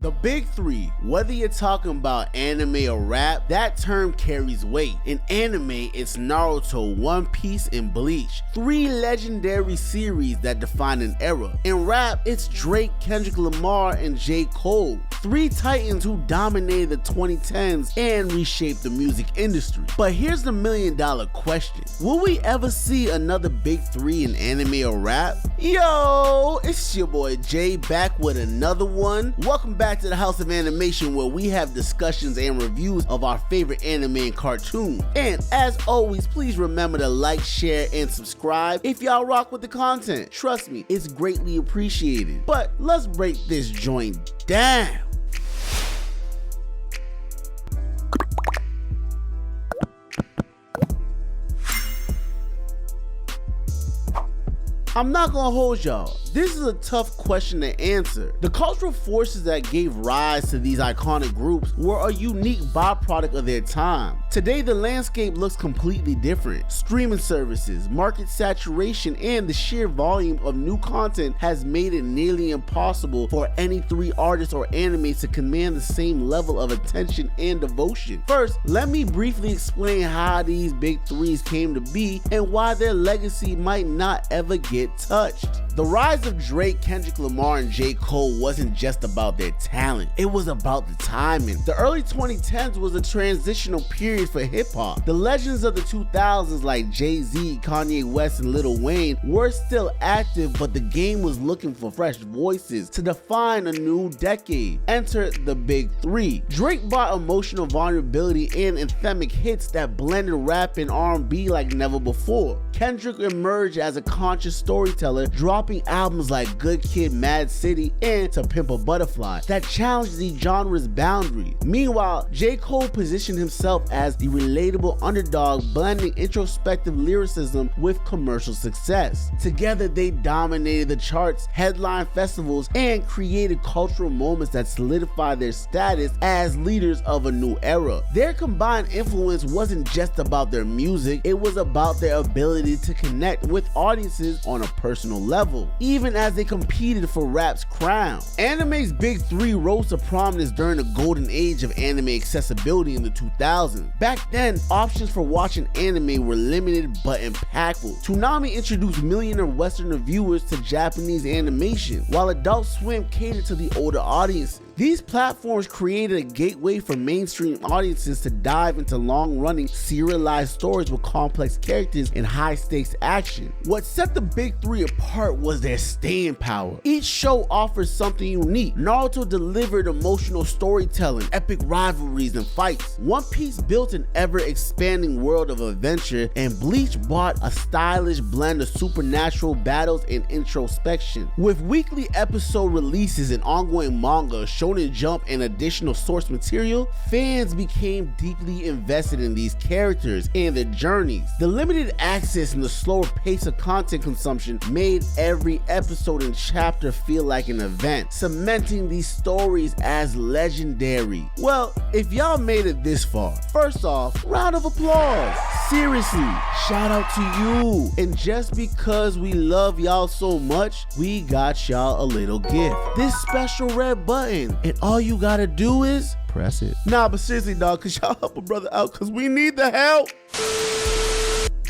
The big three, whether you're talking about anime or rap, that term carries weight. In anime, it's Naruto, One Piece, and Bleach, three legendary series that define an era. In rap, it's Drake, Kendrick Lamar, and J.cole, three titans who dominated the 2010s and reshaped the music industry. But here's the million-dollar question. Will we ever see another big three in anime or rap? Yo, it's your boy Jay back with another one. Welcome back to the House of Animation, where we have discussions and reviews of our favorite anime and cartoons. And as always, please remember to like, share, and subscribe if y'all rock with the content. Trust me, it's greatly appreciated. But let's break this joint down. I'm not gonna hold y'all. This is a tough question to answer. The cultural forces that gave rise to these iconic groups were a unique byproduct of their time. Today, the landscape looks completely different. Streaming services, market saturation, and the sheer volume of new content has made it nearly impossible for any three artists or animes to command the same level of attention and devotion. First, let me briefly explain how these big threes came to be and why their legacy might not ever get touched. The rise of Drake, Kendrick Lamar, and J.cole wasn't just about their talent, it was about the timing. The early 2010s was a transitional period for hip-hop. The legends of the 2000s like Jay-Z, Kanye West, and Lil Wayne were still active, but the game was looking for fresh voices to define a new decade. Enter the big three. Drake brought emotional vulnerability and anthemic hits that blended rap and R&B like never before. Kendrick emerged as a conscious storyteller, dropping albums like Good Kid, Mad City, and To Pimp a Butterfly that challenged the genre's boundaries. Meanwhile, J.cole positioned himself as the relatable underdog, blending introspective lyricism with commercial success. Together, they dominated the charts, headlined festivals, and created cultural moments that solidified their status as leaders of a new era. Their combined influence wasn't just about their music, it was about their ability to connect with audiences on a personal level, even as they competed for rap's crown. Anime's big three rose to prominence during the golden age of anime accessibility in the 2000s. Back then, options for watching anime were limited but impactful. Toonami introduced millionaire Westerner viewers to Japanese animation, while Adult Swim catered to the older audiences. These platforms created a gateway for mainstream audiences to dive into long-running serialized stories with complex characters and high-stakes action. What set the big three apart was their staying power. Each show offers something unique. Naruto delivered emotional storytelling, epic rivalries, and fights. One Piece built an ever-expanding world of adventure, and Bleach brought a stylish blend of supernatural battles and introspection. With weekly episode releases and ongoing manga, Shonen Jump, and additional source material, fans became deeply invested in these characters and their journeys. The limited access and the slower pace of content consumption made every episode and chapter feel like an event, cementing these stories as legendary. Well, if y'all made it this far, first off, round of applause. Seriously, shout out to you. And just because we love y'all so much, we got y'all a little gift. This special red button. And all you gotta do is press it. Nah, but seriously, dog, cause y'all help a brother out, cause we need the help.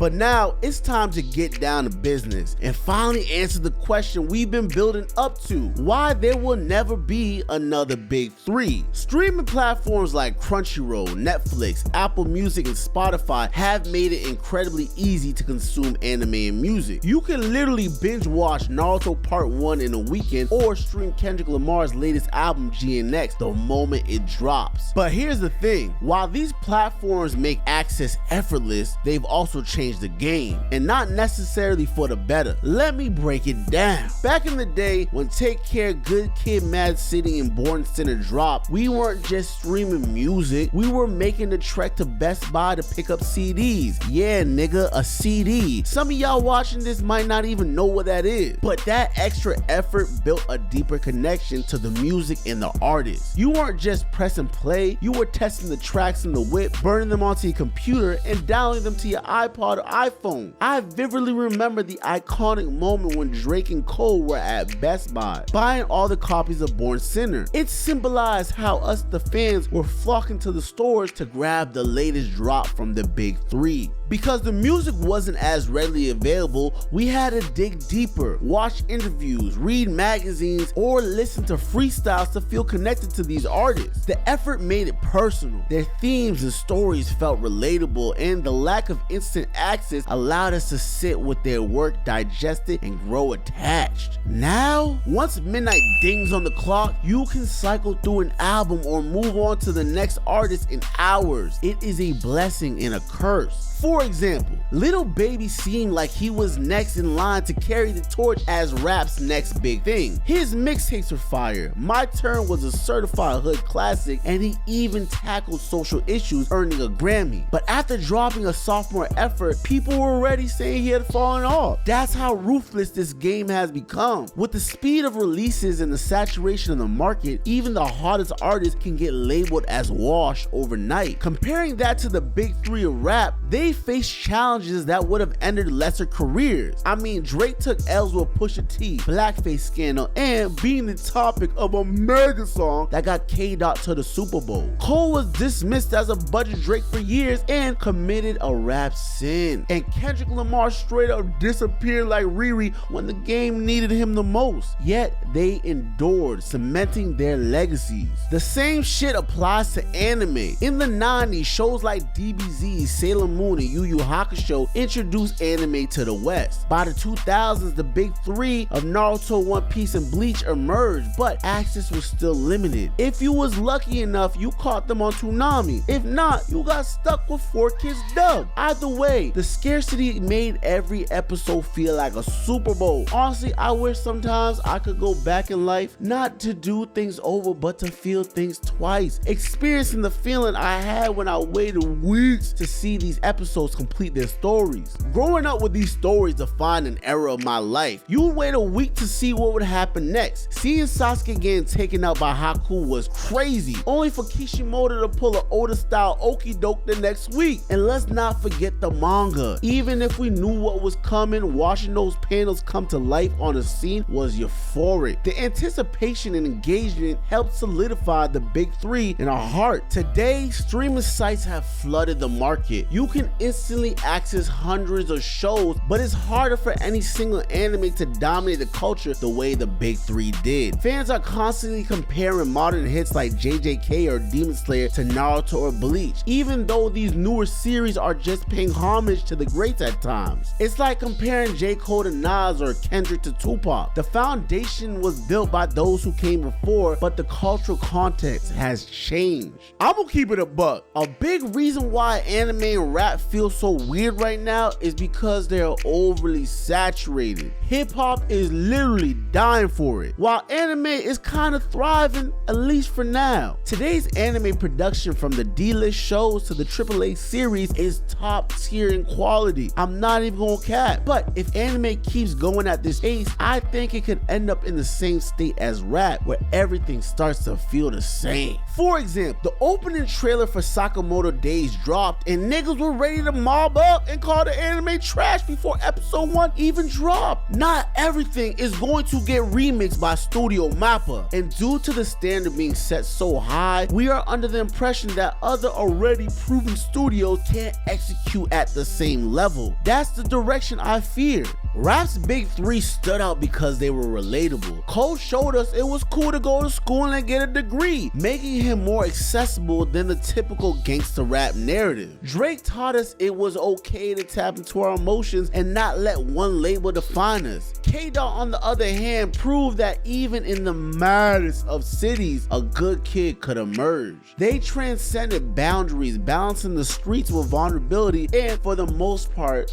But now it's time to get down to business and finally answer the question we've been building up to: why there will never be another big three. Streaming platforms like Crunchyroll, Netflix, Apple Music, and Spotify have made it incredibly easy to consume anime and music. You can literally binge watch Naruto Part 1 in a weekend or stream Kendrick Lamar's latest album GNX the moment it drops. But here's the thing, while these platforms make access effortless, they've also changed the game, and not necessarily for the better. Let me break it down. Back in the day, when Take Care, Good Kid, Mad City, and Born Sinner dropped, we weren't just streaming music, we were making the trek to Best Buy to pick up CDs. Yeah, nigga, a CD. Some of y'all watching this might not even know what that is, but that extra effort built a deeper connection to the music and the artist. You weren't just pressing play, you were testing the tracks in the whip, burning them onto your computer, and downloading them to your iPod the iPhone. I vividly remember the iconic moment when Drake and Cole were at Best Buy, buying all the copies of Born Sinner. It symbolized how us, the fans, were flocking to the stores to grab the latest drop from the big three. Because the music wasn't as readily available, we had to dig deeper, watch interviews, read magazines, or listen to freestyles to feel connected to these artists. The effort made it personal. Their themes and stories felt relatable, and the lack of instant access allowed us to sit with their work, digest it, and grow attached. Now, once midnight dings on the clock, you can cycle through an album or move on to the next artist in hours. It is a blessing and a curse. For example, Lil Baby seemed like he was next in line to carry the torch as rap's next big thing. His mixtapes were fire. My Turn was a certified hood classic, and he even tackled social issues, earning a Grammy. But after dropping a sophomore effort, people were already saying he had fallen off. That's how ruthless this game has become. With the speed of releases and the saturation of the market, even the hottest artists can get labeled as washed overnight. Comparing that to the big three of rap, they faced challenges that would have ended lesser careers. I mean, Drake took L's with Pusha T, blackface scandal, and being the topic of a mega song that got K-Dot to the Super Bowl. Cole was dismissed as a budget Drake for years and committed a rap sin. And Kendrick Lamar straight up disappeared like Riri when the game needed him the most. Yet they endured, cementing their legacies. The same shit applies to anime. In the 90s, shows like DBZ, Sailor Moon, and Yu Yu Hakusho introduced anime to the West. By the 2000s, the big three of Naruto, One Piece, and Bleach emerged, but access was still limited. If you was lucky enough, you caught them on Toonami. If not, you got stuck with 4Kids dub. Either way, the scarcity made every episode feel like a Super Bowl. Honestly, I wish sometimes I could go back in life, not to do things over, but to feel things twice. Experiencing the feeling I had when I waited weeks to see these episodes complete their stories. Growing up with these stories defined an era of my life. You would wait a week to see what would happen next. Seeing Sasuke getting taken out by Haku was crazy, only for Kishimoto to pull an Oda style okie doke the next week. And let's not forget the manga. Even if we knew what was coming, watching those panels come to life on the scene was euphoric. The anticipation and engagement helped solidify the big three in our heart. Today, streaming sites have flooded the market. You can instantly access hundreds of shows, but it's harder for any single anime to dominate the culture the way the big three did. Fans are constantly comparing modern hits like JJK or Demon Slayer to Naruto or Bleach, even though these newer series are just paying homage to the greats at times. It's like comparing J.cole to Nas or Kendrick to Tupac. The foundation was built by those who came before, but the cultural context has changed. I'm gonna keep it a buck. A big reason why anime and rap feel so weird right now is because they're overly saturated. Hip-hop is literally dying for it, while anime is kind of thriving, at least for now. Today's anime production, from the D-list shows to the AAA series, is top tier in quality. I'm not even gonna cap. But if anime keeps going at this pace, I think it could end up in the same state as rap, where everything starts to feel the same. For example, the opening trailer for Sakamoto Days dropped, and niggas were ready to mob up and call the anime trash before episode 1 even dropped. Not everything is going to get remixed by Studio Mappa, and due to the standard being set so high, we are under the impression that other already proven studios can't execute at the same level. That's the direction I fear. Rap's big three stood out because they were relatable. Cole showed us it was cool to go to school and get a degree, making him more accessible than the typical gangster rap narrative. Drake taught us it was okay to tap into our emotions and not let one label define us. K-Dot, on the other hand, proved that even in the maddest of cities, a good kid could emerge. They transcended boundaries, balancing the streets with vulnerability, and for the most part,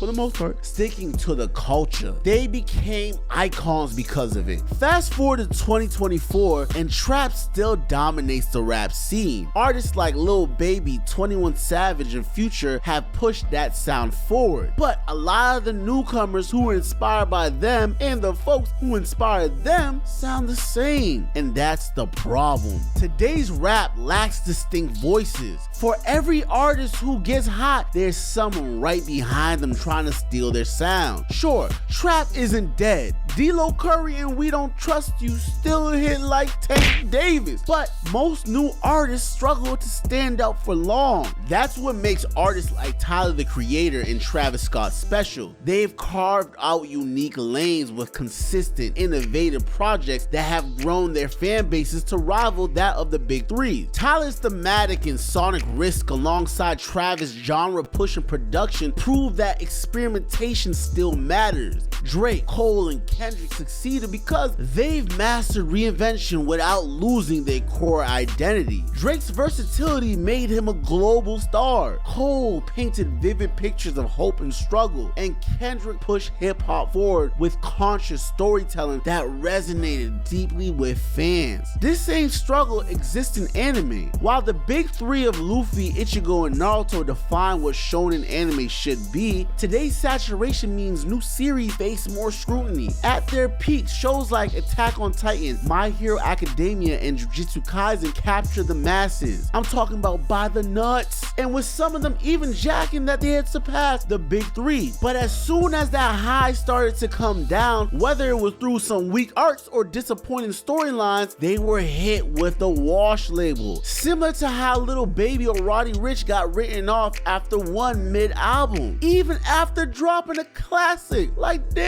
sticking to the culture. culture. They became icons because of it. Fast forward to 2024 and trap still dominates the rap scene. Artists like Lil Baby, 21 Savage, and Future have pushed that sound forward. But a lot of the newcomers who were inspired by them and the folks who inspired them sound the same. And that's the problem. Today's rap lacks distinct voices. For every artist who gets hot, there's someone right behind them trying to steal their sound. Sure, trap isn't dead. D-Lo Curry and We Don't Trust You still hit like Tank Davis, but most new artists struggle to stand out for long. That's what makes artists like Tyler the Creator and Travis Scott special. They've carved out unique lanes with consistent, innovative projects that have grown their fan bases to rival that of the big three. Tyler's thematic and sonic risk alongside Travis' genre-pushing production prove that experimentation still matters. Drake, Cole, and Kendrick succeeded because they've mastered reinvention without losing their core identity. Drake's versatility made him a global star. Cole painted vivid pictures of hope and struggle, and Kendrick pushed hip-hop forward with conscious storytelling that resonated deeply with fans. This same struggle exists in anime. While the big three of Luffy, Ichigo, and Naruto define what shonen anime should be, today's saturation means new series face more scrutiny. At their peak, shows like Attack on Titan, My Hero Academia, and Jujutsu Kaisen capture the masses. I'm talking about by the nuts, and with some of them even jacking that they had surpassed the big three. But as soon as that high started to come down, whether it was through some weak arcs or disappointing storylines, they were hit with the wash label. Similar to how Lil Baby or Roddy Ricch got written off after one mid-album, even after dropping a classic. Like, damn.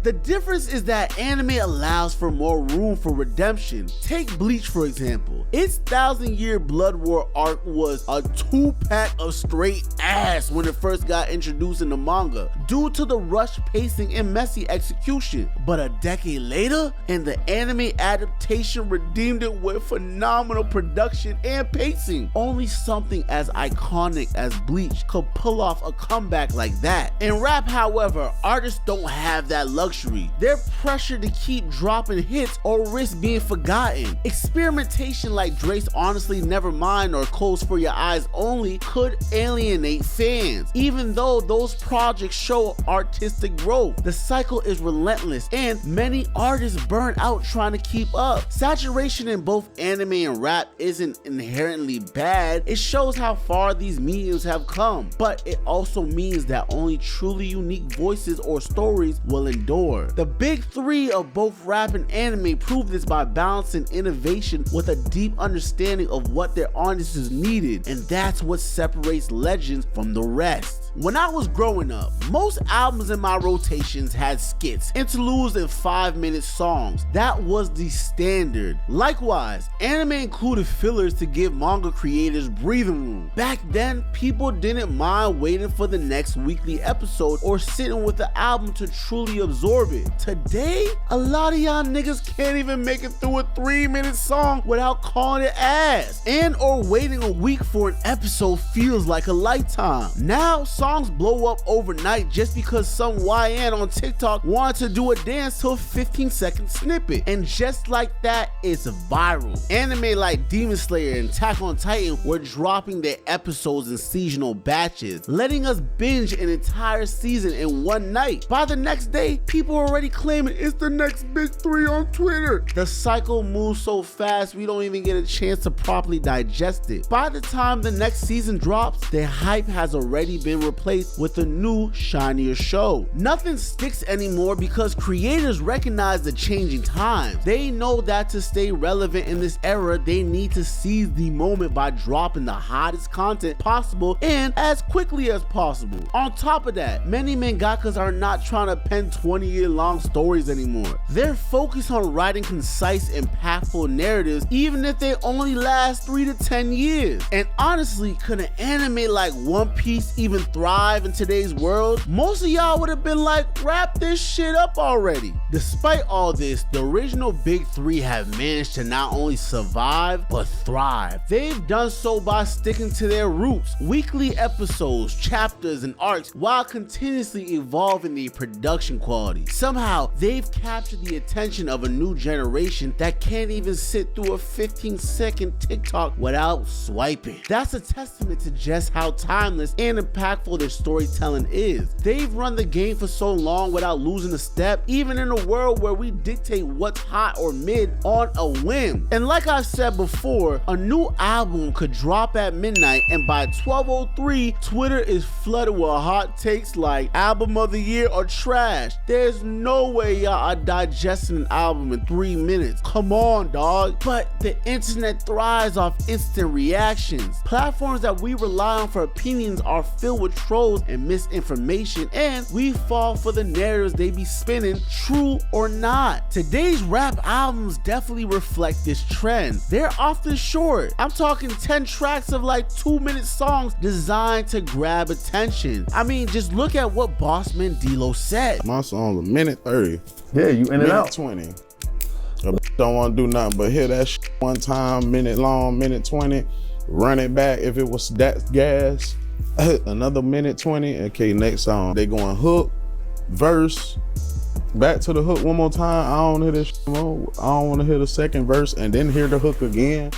The difference is that anime allows for more room for redemption. Take Bleach for example. Its 1,000-year Blood War arc was a 2-pack of straight ass when it first got introduced in the manga, due to the rushed pacing and messy execution. But a decade later, and the anime adaptation redeemed it with phenomenal production and pacing. Only something as iconic as Bleach could pull off a comeback like that. In rap, however, artists don't have that luxury. They're pressured to keep dropping hits or risk being forgotten. Experimentation like Drake's Honestly Nevermind or Cole's For Your Eyes Only could alienate fans. Even though those projects show artistic growth, the cycle is relentless and many artists burn out trying to keep up. Saturation in both anime and rap isn't inherently bad. It shows how far these mediums have come, but it also means that only truly unique voices or stories will endure. The big three of both rap and anime prove this by balancing innovation with a deep understanding of what their audiences needed, and that's what separates legends from the rest. When I was growing up, most albums in my rotations had skits, interludes, and 5-minute songs. That was the standard. Likewise, anime included fillers to give manga creators breathing room. Back then, people didn't mind waiting for the next weekly episode or sitting with the album to truly absorb it. Today, a lot of y'all niggas can't even make it through a 3-minute song without calling it ass. And or waiting a week for an episode feels like a lifetime. Now, songs blow up overnight just because some YN on TikTok wanted to do a dance to a 15-second snippet, and just like that, it's viral. Anime like Demon Slayer and Attack on Titan were dropping their episodes in seasonal batches, letting us binge an entire season in one night. By the next day, people are already claiming it's the next big three on Twitter. The cycle moves so fast we don't even get a chance to properly digest it. By the time the next season drops, the hype has already been replaced with a new, shinier show. Nothing sticks anymore because creators recognize the changing times. They know that to stay relevant in this era, they need to seize the moment by dropping the hottest content possible and as quickly as possible. On top of that, many mangakas are not trying to pen 20-year-long stories anymore. They're focused on writing concise, impactful narratives, even if they only last 3 to 10 years. And honestly, could an anime like One Piece even thrive thrive in today's world, most of y'all would have been like, wrap this shit up already. Despite all this, the original big three have managed to not only survive, but thrive. They've done so by sticking to their roots, weekly episodes, chapters, and arcs, while continuously evolving their production quality. Somehow, they've captured the attention of a new generation that can't even sit through a 15-second TikTok without swiping. That's a testament to just how timeless and impactful their storytelling is. They've run the game for so long without losing a step, even in a world where we dictate what's hot or mid on a whim. And like I've said before, a new album could drop at midnight, and by 12:03, Twitter is flooded with hot takes like album of the year or trash. There's no way y'all are digesting an album in 3 minutes. Come on, dog. But the internet thrives off instant reactions. Platforms that we rely on for opinions are filled with trolls and misinformation, and we fall for the narratives they be spinning, true or not. Today's rap albums definitely reflect this trend. They're often short. I'm talking 10 tracks of like 2-minute songs designed to grab attention. I mean, just look at what Bossman D-Lo said. My song's a minute 30. Yeah, you in and out. 20. Don't want to do nothing but hear that shit one time, minute long, minute 20, run it back if it was that gas, another minute 20, okay, next song. They going hook, verse, back to the hook one more time. I don't hear this shit more. I don't want to hear the second verse and then hear the hook again.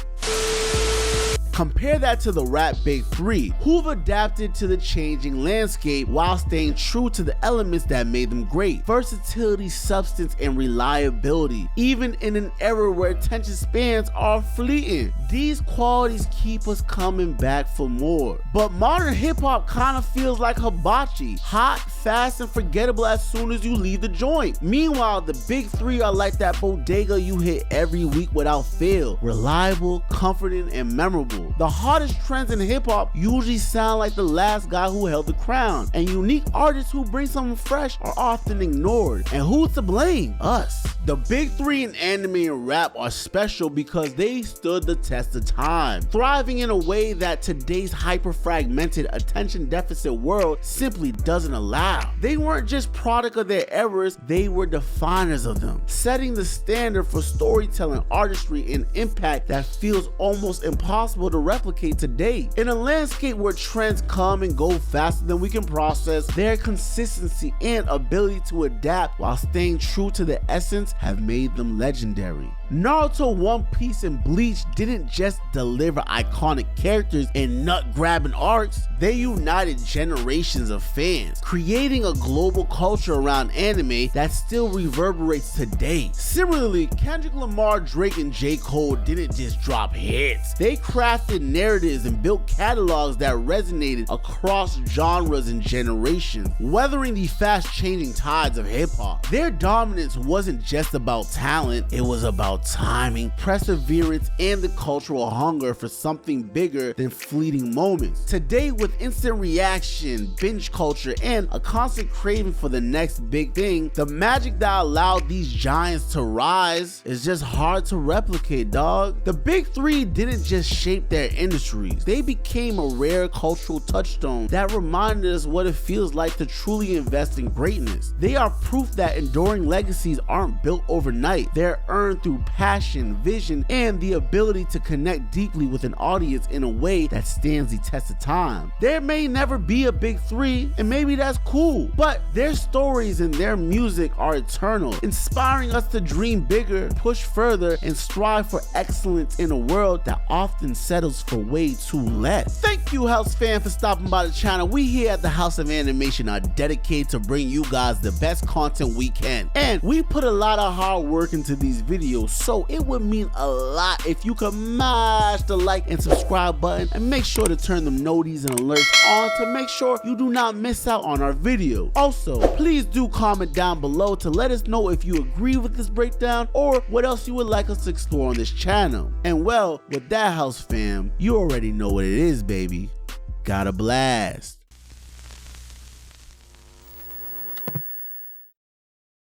Compare that to the rap big three, who've adapted to the changing landscape while staying true to the elements that made them great: versatility, substance, and reliability. Even in an era where attention spans are fleeting, these qualities keep us coming back for more. But modern hip-hop kind of feels like hibachi: hot, fast, and forgettable as soon as you leave the joint. Meanwhile, the big three are like that bodega you hit every week without fail: reliable, comforting, and memorable. The hottest trends in hip-hop usually sound like the last guy who held the crown, and unique artists who bring something fresh are often ignored. And who's to blame? Us. The big three in anime and rap are special because they stood the test of time, thriving in a way that today's hyper-fragmented, attention-deficit world simply doesn't allow. They weren't just product of their eras, they were definers of them, setting the standard for storytelling, artistry, and impact that feels almost impossible to replicate today. In a landscape where trends come and go faster than we can process, their consistency and ability to adapt while staying true to the essence have made them legendary. Naruto, One Piece, and Bleach didn't just deliver iconic characters and nut-grabbing arcs, they united generations of fans, creating a global culture around anime that still reverberates today. Similarly, Kendrick Lamar, Drake, and J.Cole didn't just drop hits, they crafted narratives and built catalogs that resonated across genres and generations, weathering the fast-changing tides of hip-hop. Their dominance wasn't just about talent, it was about timing, perseverance, and the cultural hunger for something bigger than fleeting moments. Today, with instant reaction, binge culture, and a constant craving for the next big thing, the magic that allowed these giants to rise is just hard to replicate, dog. The big three didn't just shape their industries, they became a rare cultural touchstone that reminded us what it feels like to truly invest in greatness. They are proof that enduring legacies aren't built overnight, they're earned through passion, vision, and the ability to connect deeply with an audience in a way that stands the test of time. There may never be a big three, and maybe that's cool, but their stories and their music are eternal, inspiring us to dream bigger, push further, and strive for excellence in a world that often settles for way too less. Thank you, House fan, for stopping by the channel. We here at the House of Animation are dedicated to bring you guys the best content we can, and we put a lot of hard work into these videos, so it would mean a lot if you could mash the like and subscribe button, and make sure to turn the noties and alerts on to make sure you do not miss out on our video. Also, please do comment down below to let us know if you agree with this breakdown or what else you would like us to explore on this channel. And well, with that, House fam, you already know what it is, baby. Got a blast.